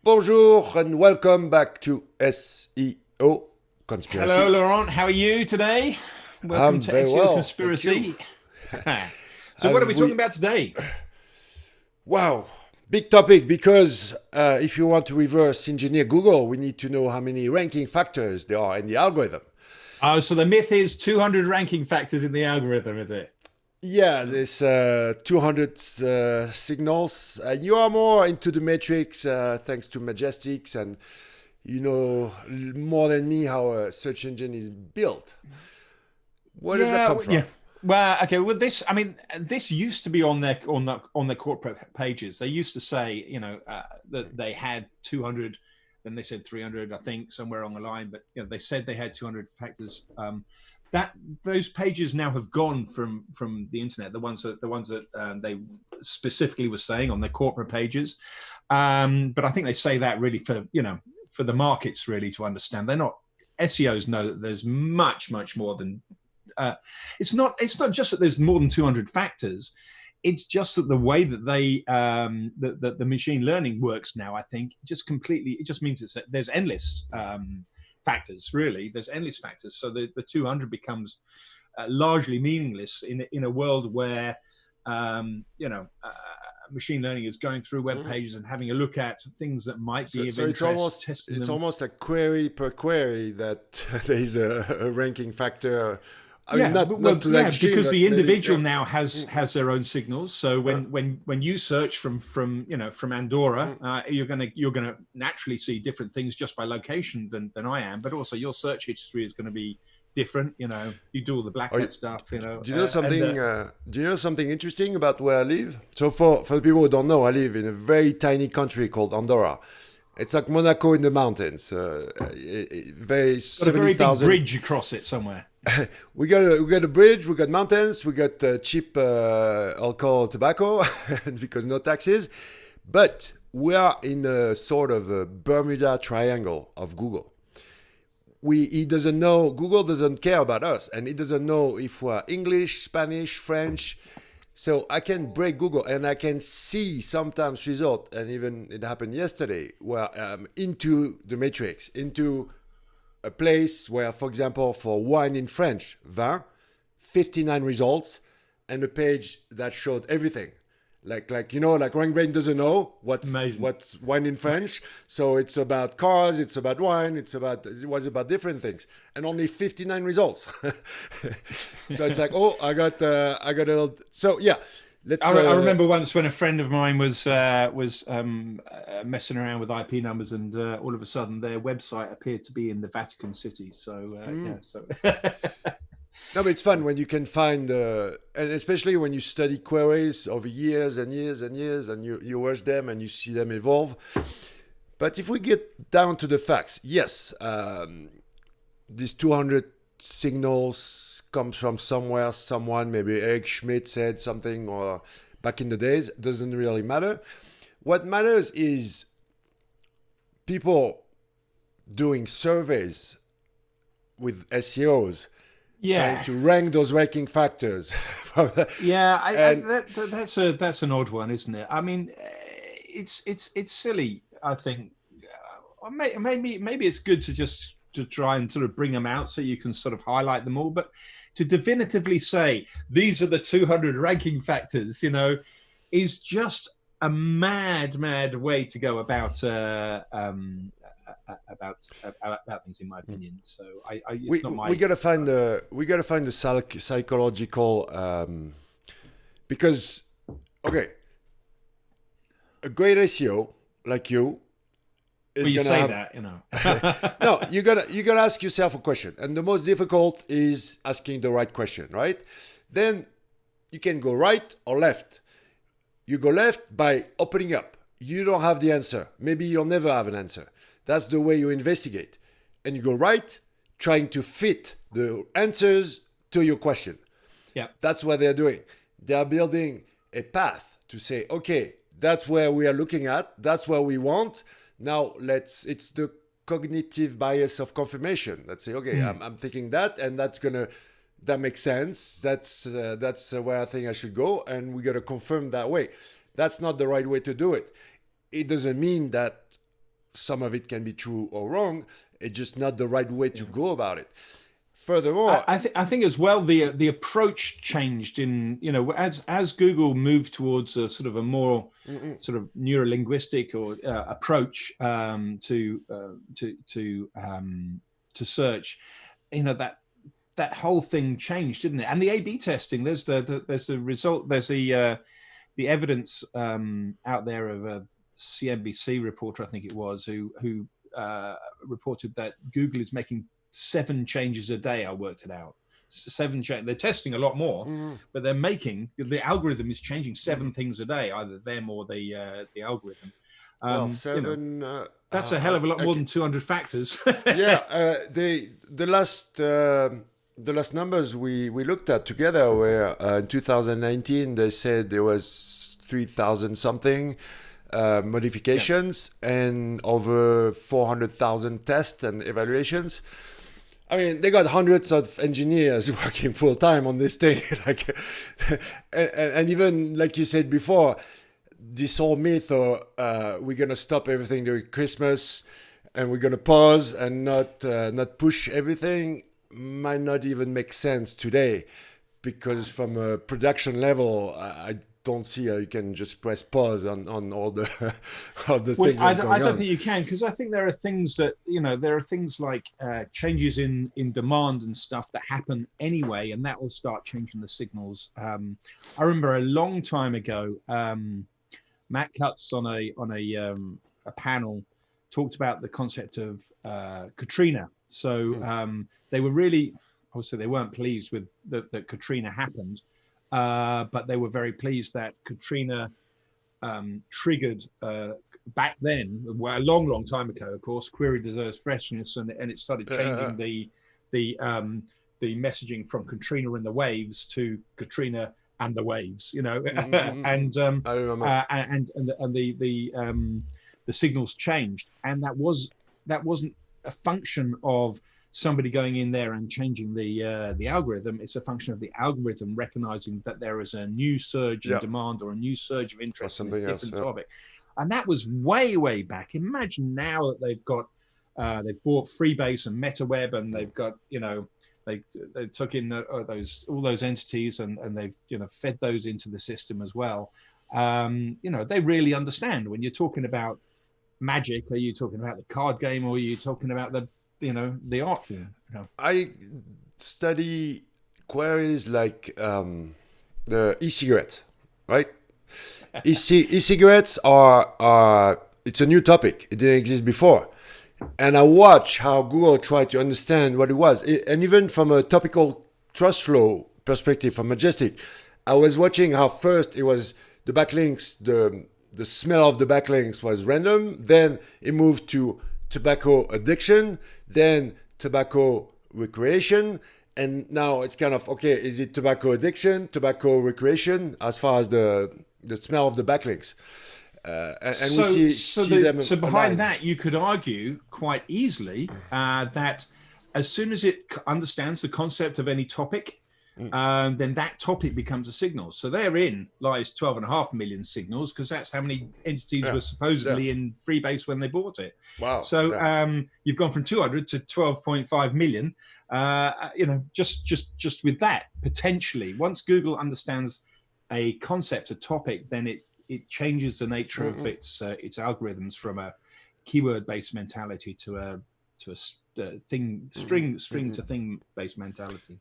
Bonjour and welcome back to SEO Conspiracy. Hello, Laurent. How are you today? Welcome I'm to very SEO well, Conspiracy. thank So, what are we we- talking about today? Wow, big topic because if you want to reverse engineer Google, we need to know how many ranking factors there are in the algorithm. Oh, so the myth is 200 ranking factors in the algorithm, is it? Yeah, there's 200 signals. You are more into the metrics thanks to Majestics, and you know more than me how a search engine is built. Where does that come from? Yeah. Well, okay. Well, this used to be on their corporate pages. They used to say, that they had 200. Then they said 300, I think, somewhere along the line. But they said they had 200 factors. That those pages now have gone from the internet. The ones that they specifically were saying on their corporate pages. But I think they say that really for the markets really to understand. They're not SEOs know that there's much more than. It's not just that there's more than 200 factors. It's just that the way that the machine learning works now, I think, it just means that there's endless factors. Really, there's endless factors. So the 200 becomes largely meaningless in a world where machine learning is going through web pages and having a look at things that might be of interest. It's almost like query per query that there is a ranking factor. Because the individual now has their own signals. So when you search from Andorra, you're gonna naturally see different things just by location than I am. But also your search history is going to be different. You do all the black hat stuff. Do you know something? Do you know something interesting about where I live? So for the people who don't know, I live in a very tiny country called Andorra. It's like Monaco in the mountains. Very 70,000 bridge across it somewhere. We got a bridge. We got mountains. We got cheap alcohol, tobacco, because no taxes. But we are in a sort of a Bermuda Triangle of Google. Google doesn't care about us, and it doesn't know if we're English, Spanish, French. So I can break Google and I can see sometimes result, and even it happened yesterday, where into the matrix, into a place where, for example, for wine in French, vin, 59 results, and a page that showed everything. Like RankBrain doesn't know what's wine in French, so it's about cars, it's about wine, it was about different things, and only 59 results. So it's like, I got a little. So yeah, I remember once when a friend of mine was messing around with IP numbers, and all of a sudden their website appeared to be in the Vatican City. So No, but it's fun when you can find, and especially when you study queries over years and years and years, and you watch them and you see them evolve. But if we get down to the facts, yes, these 200 signals comes from somewhere. Someone, maybe Eric Schmidt said something, or back in the days, doesn't really matter. What matters is people doing surveys with SEOs. Trying to rank those ranking factors. That's an odd one, isn't it? I mean, it's silly. I think maybe it's good to try and sort of bring them out so you can sort of highlight them all. But to definitively say these are the 200 ranking factors, is just a mad way to go about things, in my opinion. So we gotta find the psychological because a great SEO like you is no, you gotta ask yourself a question, and the most difficult is asking the right question, right? Then you can go right or left. You go left by opening up. You don't have the answer. Maybe you'll never have an answer. That's the way you investigate. And you go right, trying to fit the answers to your question. Yeah. That's what they're doing. They are building a path to say, okay, that's where we are looking at. That's where we want. Now it's the cognitive bias of confirmation. Let's say, okay, I'm thinking that, and that makes sense. That's where I think I should go. And we got to confirm that way. That's not the right way to do it. It doesn't mean that some of it can be true or wrong. It's just not the right way to go about it. Furthermore, I think as well the approach changed in, you know, as Google moved towards a sort of a more sort of neurolinguistic or approach to search, you know, that whole thing changed, didn't it? And the A/B testing, there's the result, there's the evidence out there of a CNBC reporter, I think it was, who reported that Google is making 7 changes a day. I worked it out. 7 changes. They're testing a lot more, but they're making, the algorithm is changing 7 things a day, either them or the algorithm. Well, 7. You know, that's a hell of a lot more than 200 factors. Yeah, the last numbers we looked at together were in 2019. They said there was 3,000 something modifications and over 400,000 tests and evaluations. I mean, they got hundreds of engineers working full time on this thing, like, and even like you said before, this whole myth of we're gonna stop everything during Christmas and we're gonna pause and not push everything might not even make sense today, because from a production level, I don't see how you can just press pause on all the things. I don't think you can, because I think there are things that, you know, there are things like changes in demand and stuff that happen anyway, and that will start changing the signals. I remember a long time ago, Matt Cutts on a panel talked about the concept of Katrina. So they were really, obviously they weren't pleased with that Katrina happened. But they were very pleased that Katrina triggered back then, a long time ago, of course, query deserves freshness, and it started changing the messaging from Katrina and the waves to Katrina and the waves, you know, and the signals changed, and that wasn't a function of somebody going in there and changing the algorithm. It's a function of the algorithm recognizing that there is a new surge in demand or a new surge of interest in a different topic. And that was way back. Imagine now that they've got they've bought Freebase and MetaWeb, and they've got, you know, they took in all those entities, and they've, you know, fed those into the system as well. You know, they really understand when you're talking about magic. Are you talking about the card game, or are you talking about the art form? You know? I study queries like the e-cigarettes, right? E-cigarettes are it's a new topic. It didn't exist before. And I watch how Google tried to understand what it was. And even from a topical trust flow perspective from Majestic, I was watching how first it was the backlinks, the smell of the backlinks was random. Then it moved to tobacco addiction, then tobacco recreation, and now it's kind of, okay, is it tobacco addiction, tobacco recreation, as far as the smell of the backlinks? And we see them. So behind that, you could argue quite easily that as soon as it understands the concept of any topic, then that topic becomes a signal. So therein lies 12.5 million signals, because that's how many entities were supposedly in Freebase when they bought it. Wow. So you've gone from 200 to 12.5 million. You know, just with that, potentially, once Google understands a concept, a topic, then it changes the nature of its algorithms from a keyword-based mentality to a thing, string to thing-based mentality.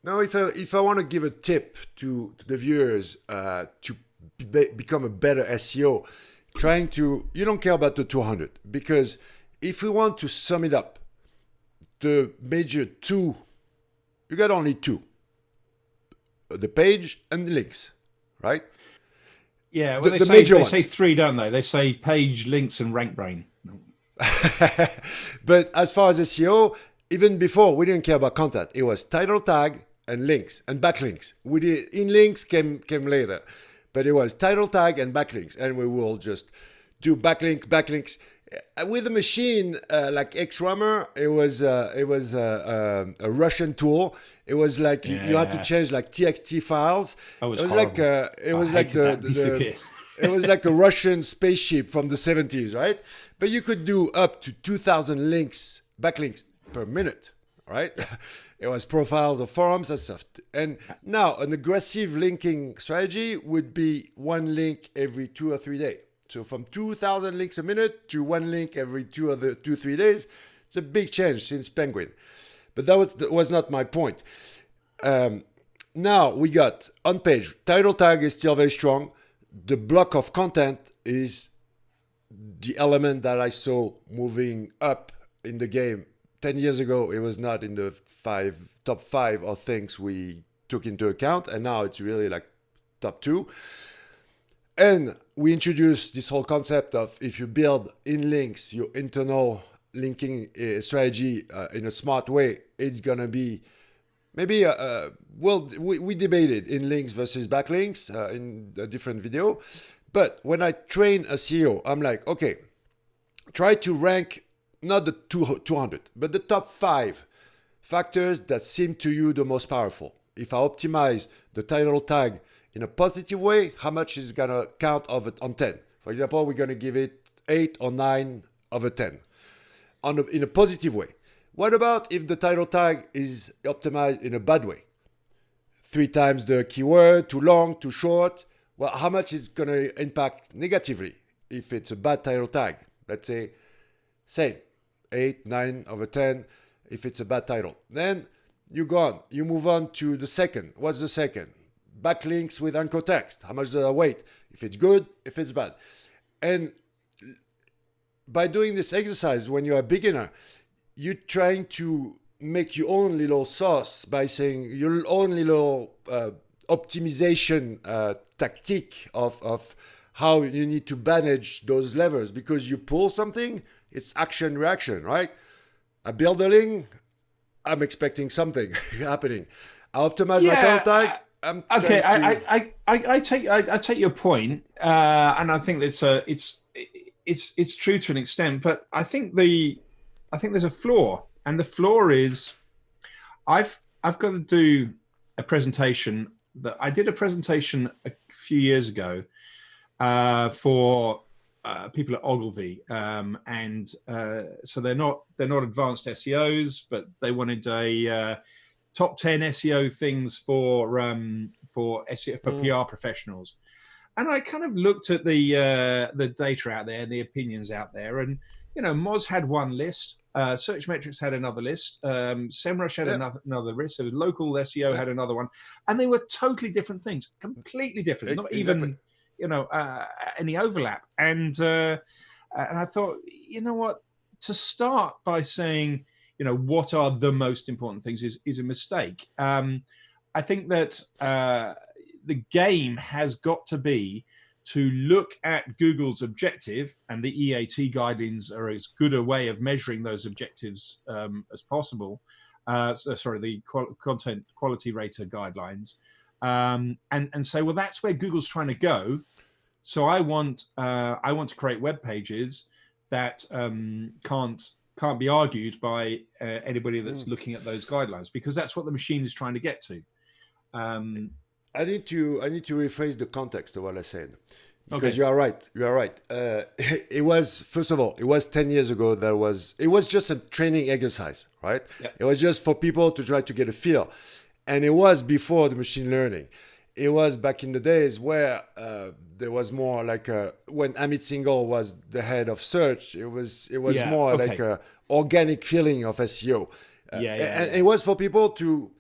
Now, if I want to give a tip to the viewers to become a better SEO, you don't care about the 200, because if we want to sum it up, the major 2, you got only 2, the page and the links, right? Yeah, well, they say 3, don't they? They say page, links, and rank brain. But as far as SEO, even before, we didn't care about content. It was title tag and links and backlinks. Links came later, but it was title tag and backlinks, and we will just do backlinks. With a machine like Xrammer, it was a Russian tool. It was like you had to change like TXT files. It was horrible. Like it was like the It was like a Russian spaceship from the 70s, right? But you could do up to 2,000 links, backlinks per minute, right? It was profiles of forums and stuff. And now an aggressive linking strategy would be one link every 2 or 3 days. So from 2,000 links a minute to one link every 3 days. It's a big change since Penguin. But that was not my point. Now we got on page, title tag is still very strong. The block of content is the element that I saw moving up in the game. 10 years ago, it was not in the top five of things we took into account. And now it's really like top 2. And we introduced this whole concept of if you build in links, your internal linking strategy in a smart way, it's going to be maybe, we debated in links versus backlinks in a different video. But when I train a CEO, I'm like, okay, try to rank not the 200, but the top 5 factors that seem to you the most powerful. If I optimize the title tag in a positive way, how much is going to count of it on 10? For example, we're going to give it 8 or 9 over 10 in a positive way. What about if the title tag is optimized in a bad way? 3 times the keyword, too long, too short. Well, how much is going to impact negatively if it's a bad title tag? Let's say, same, 8, 9 over 10 if it's a bad title. Then you go on. You move on to the second. What's the second? Backlinks with anchor text. How much does that weight? If it's good, if it's bad. And by doing this exercise, when you're a beginner, you're trying to make your own little sauce by saying your own little optimization tactic of how you need to manage those levers. Because you pull something, it's action reaction, right? I build a link, I'm expecting something happening. I optimize my title tag. Okay, I take your point, and I think it's true to an extent, but I think there's a flaw, and the flaw is I've got to do a presentation that I did a presentation a few years ago for people at Ogilvy, and so they're not advanced SEOs, but they wanted a top 10 SEO things for SEO for PR professionals. And I kind of looked at the data out there and the opinions out there, and Moz had one list, Search Metrics had another list, SEMrush had another list, so local SEO had another one, and they were totally different things, completely different, not even any overlap. And I thought, what, to start by saying, what are the most important things is a mistake. I think that the game has got to be to look at Google's objective, and the EAT guidelines are as good a way of measuring those objectives as possible. The content quality rater guidelines, and say, well, that's where Google's trying to go. So I want to create web pages that can't be argued by anybody that's looking at those guidelines, because that's what the machine is trying to get to. I need to rephrase the context of what I said, because you are right. It was, first of all, it was 10 years ago. It was just a training exercise, right? Yeah. It was just for people to try to get a feel, and it was before the machine learning. It was back in the days where there was more like when Amit Singhal was the head of search. It was more like a organic feeling of SEO. And it was for people to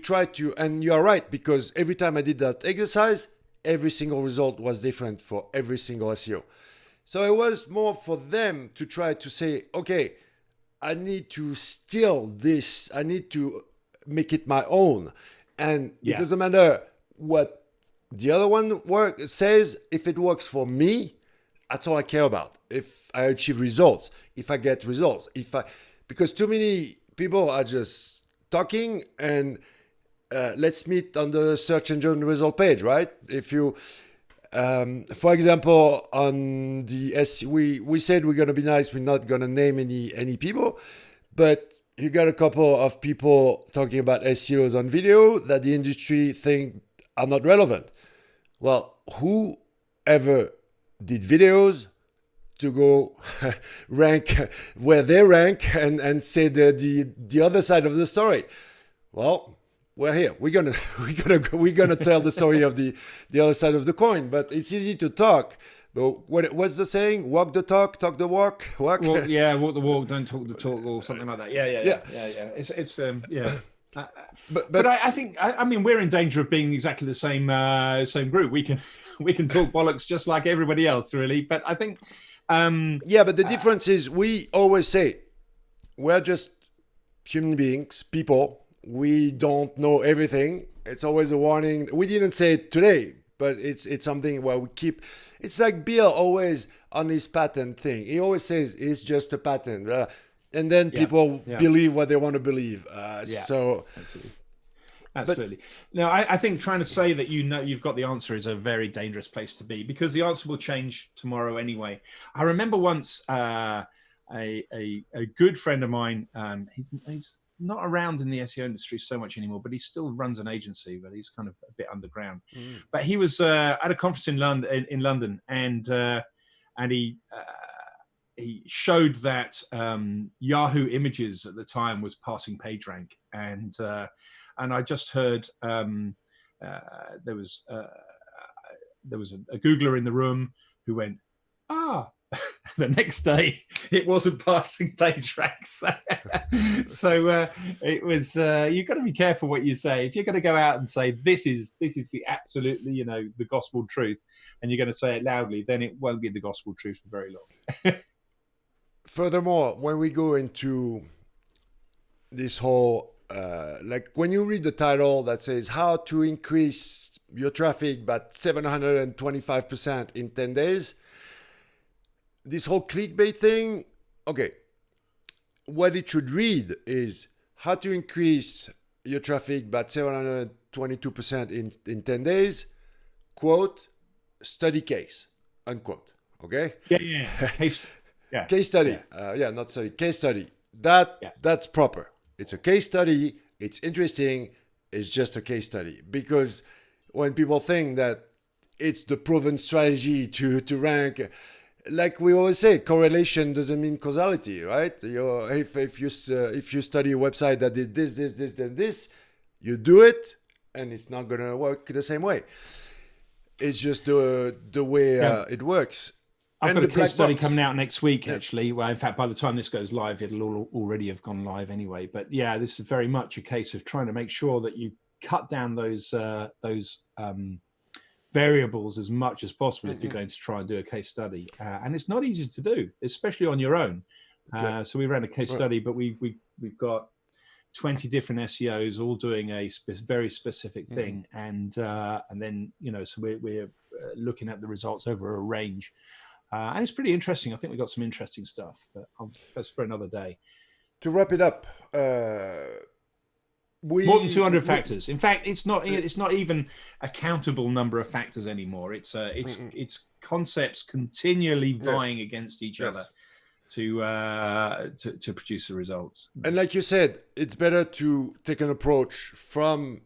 try to, and you're right, because every time I did that exercise, every single result was different for every single SEO. So it was more for them to try to say, okay, I need to steal this. I need to make it my own. And it doesn't matter what the other one says. If it works for me, that's all I care about. If I achieve results, if I get results, because too many people are just talking and let's meet on the search engine result page, right? If you, for example, on the we said we're gonna be nice. We're not gonna name any people, but you got a couple of people talking about SEOs on video that the industry think are not relevant. Well, who ever did videos to go rank where they rank and say the other side of the story. Well, we're here. We're gonna tell the story of the other side of the coin. But it's easy to talk. But what's the saying? Walk the talk the walk. Walk the walk, don't talk the talk, or something like that. Yeah. It's But I think I mean we're in danger of being exactly the same group. We can talk bollocks just like everybody else, really. But I think but the difference is we always say we're just human beings, people. We don't know everything. It's always a warning. We didn't say it today, but it's something where we keep. It's like Bill always on his patent thing. He always says it's just a patent, and then people believe what they want to believe. So. Absolutely. Now, I think trying to say that you've got the answer is a very dangerous place to be, because the answer will change tomorrow anyway. I remember once a good friend of mine. He's not around in the SEO industry so much anymore, but he still runs an agency, but he's kind of a bit underground. But he was at a conference in London, and he showed that Yahoo Images at the time was passing PageRank, and I just heard there was a Googler in the room who went, the next day it wasn't passing PageRank. So it was you've got to be careful what you say. If you're going to go out and say this is the absolutely the gospel truth, and you're going to say it loudly, then it won't be the gospel truth for very long. Furthermore, when we go into this whole like when you read the title that says how to increase your traffic by 725% in 10 days, this whole clickbait thing, okay, what it should read is how to increase your traffic by 722% in 10 days, quote, study case, unquote, okay? Case study. Not study, case study. That's proper. It's a case study. It's interesting. It's just a case study. Because when people think that it's the proven strategy to rank, like we always say, correlation doesn't mean causality, right? If you study a website that did this, you do it, and it's not gonna work the same way. It's just the way it works. I've got a case study coming out next week, actually. Well, in fact, by the time this goes live, it'll already have gone live anyway. But yeah, this is very much a case of trying to make sure that you cut down those variables as much as possible if you're going to try and do a case study. And it's not easy to do, especially on your own. So we ran a case study, but we've got 20 different SEOs all doing a very specific thing, and then so we're looking at the results over a range. And it's pretty interesting. I think we've got some interesting stuff, but that's for another day. To wrap it up, more than 200 factors. In fact, it's not even a countable number of factors anymore. It's concepts continually vying against each other to produce the results. And like you said, it's better to take an approach from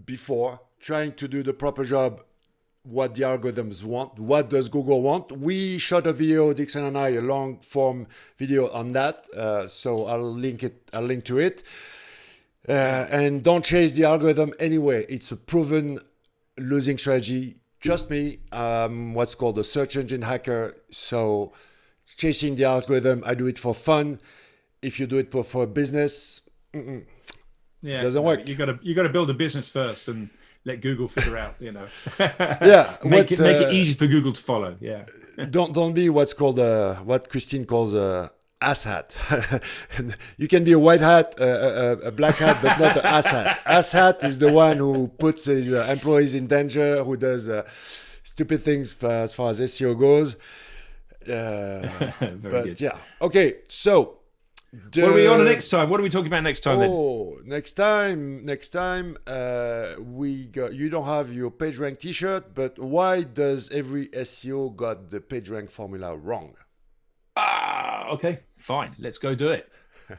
before, trying to do the proper job. What the algorithms want, what does Google want? We shot a video, Dixon and I, a long form video on that. So I'll link to it. And don't chase the algorithm anyway. It's a proven losing strategy. Trust me, what's called a search engine hacker. So chasing the algorithm, I do it for fun. If you do it for a business, it doesn't work. You got to build a business first and let Google figure out, make it easy for Google to follow. Yeah. Don't be what's called what Christine calls a ass hat. You can be a white hat, a black hat, but not an ass hat. Ass hat is the one who puts his employees in danger, who does stupid things as far as SEO goes. But good. Yeah. Okay. So. What are we on next time? What are we talking about next time? Next time, you don't have your PageRank T-shirt, but why does every SEO got the PageRank formula wrong? Okay, fine. Let's go do it.